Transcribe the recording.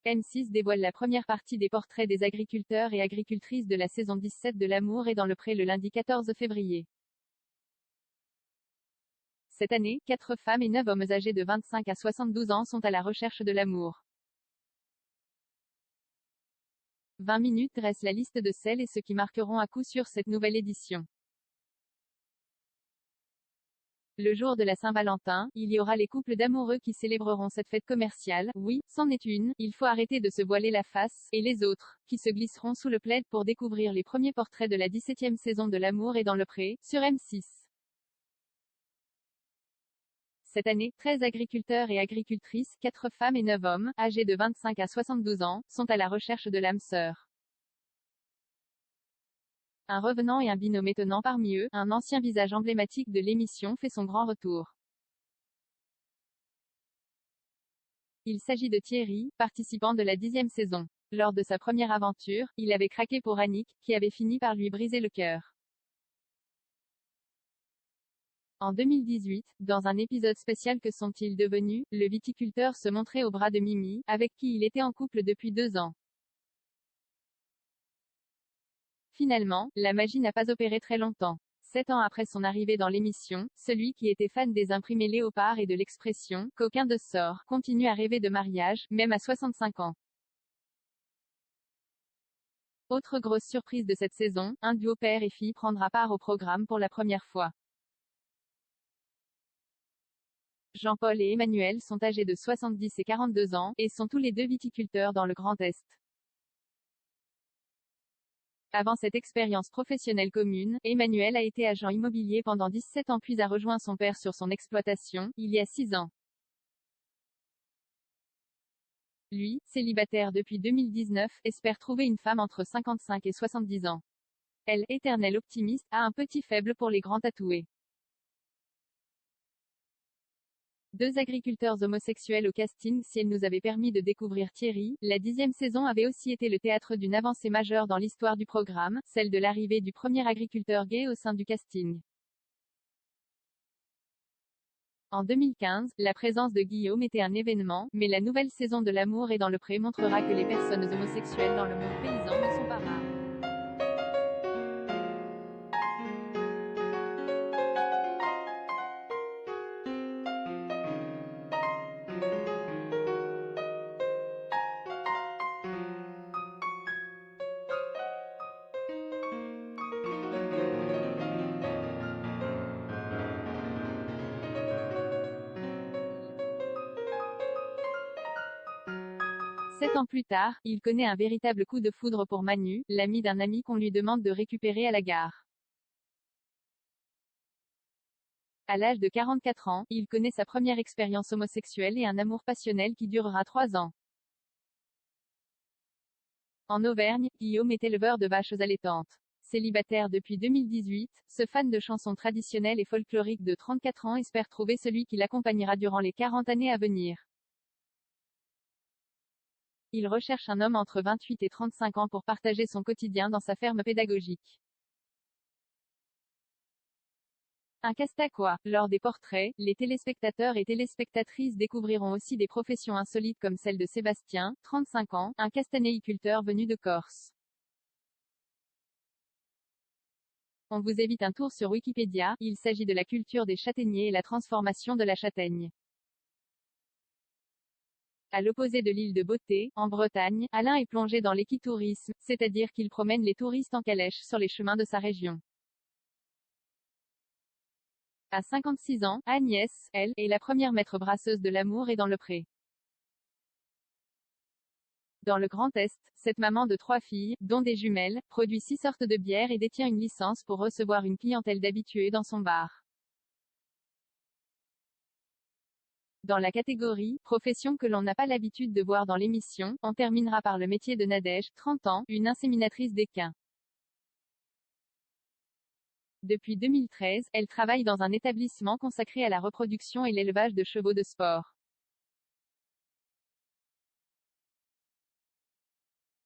M6 dévoile la première partie des portraits des agriculteurs et agricultrices de la saison 17 de L'amour est dans le pré le lundi 14 février. Cette année, 4 femmes et 9 hommes âgés de 25 à 72 ans sont à la recherche de l'amour. 20 minutes dresse la liste de celles et ceux qui marqueront à coup sûr cette nouvelle édition. Le jour de la Saint-Valentin, il y aura les couples d'amoureux qui célébreront cette fête commerciale, oui, c'en est une, il faut arrêter de se voiler la face, et les autres, qui se glisseront sous le plaid pour découvrir les premiers portraits de la 17e saison de L'amour est dans le pré, sur M6. Cette année, 13 agriculteurs et agricultrices, 4 femmes et 9 hommes, âgés de 25 à 72 ans, sont à la recherche de l'âme sœur. Un revenant et un binôme étonnant parmi eux, un ancien visage emblématique de l'émission fait son grand retour. Il s'agit de Thierry, participant de la 10e saison. Lors de sa première aventure, il avait craqué pour Annick, qui avait fini par lui briser le cœur. En 2018, dans un épisode spécial Que sont-ils devenus, le viticulteur se montrait au bras de Mimi, avec qui il était en couple depuis 2 ans. Finalement, la magie n'a pas opéré très longtemps. 7 ans après son arrivée dans l'émission, celui qui était fan des imprimés Léopard et de l'expression « coquin de sort » continue à rêver de mariage, même à 65 ans. Autre grosse surprise de cette saison, un duo père et fille prendra part au programme pour la première fois. Jean-Paul et Emmanuel sont âgés de 70 et 42 ans, et sont tous les deux viticulteurs dans le Grand Est. Avant cette expérience professionnelle commune, Emmanuel a été agent immobilier pendant 17 ans puis a rejoint son père sur son exploitation, il y a 6 ans. Lui, célibataire depuis 2019, espère trouver une femme entre 55 et 70 ans. Elle, éternelle optimiste, a un petit faible pour les grands tatoués. 2 agriculteurs homosexuels au casting. Si elle nous avait permis de découvrir Thierry, la 10e saison avait aussi été le théâtre d'une avancée majeure dans l'histoire du programme, celle de l'arrivée du premier agriculteur gay au sein du casting. En 2015, la présence de Guillaume était un événement, mais la nouvelle saison de L'amour est dans le pré montrera que les personnes homosexuelles dans le monde paysan ne sont pas rares. Sept ans plus tard, il connaît un véritable coup de foudre pour Manu, l'ami d'un ami qu'on lui demande de récupérer à la gare. À l'âge de 44 ans, il connaît sa première expérience homosexuelle et un amour passionnel qui durera 3 ans. En Auvergne, Guillaume est éleveur de vaches allaitantes. Célibataire depuis 2018, ce fan de chansons traditionnelles et folkloriques de 34 ans espère trouver celui qui l'accompagnera durant les 40 années à venir. Il recherche un homme entre 28 et 35 ans pour partager son quotidien dans sa ferme pédagogique. Un casse-tête quoi. Lors des portraits, les téléspectateurs et téléspectatrices découvriront aussi des professions insolites comme celle de Sébastien, 35 ans, un castanéiculteur venu de Corse. On vous évite un tour sur Wikipédia, il s'agit de la culture des châtaigniers et la transformation de la châtaigne. À l'opposé de l'île de Beauté, en Bretagne, Alain est plongé dans l'équitourisme, c'est-à-dire qu'il promène les touristes en calèche sur les chemins de sa région. À 56 ans, Agnès, elle, est la première maître brasseuse de L'amour est dans le pré. Dans le Grand Est, cette maman de 3 filles, dont des jumelles, produit 6 sortes de bières et détient une licence pour recevoir une clientèle d'habitués dans son bar. Dans la catégorie « profession que l'on n'a pas l'habitude de voir dans l'émission », on terminera par le métier de Nadège, 30 ans, une inséminatrice d'équins. Depuis 2013, elle travaille dans un établissement consacré à la reproduction et l'élevage de chevaux de sport.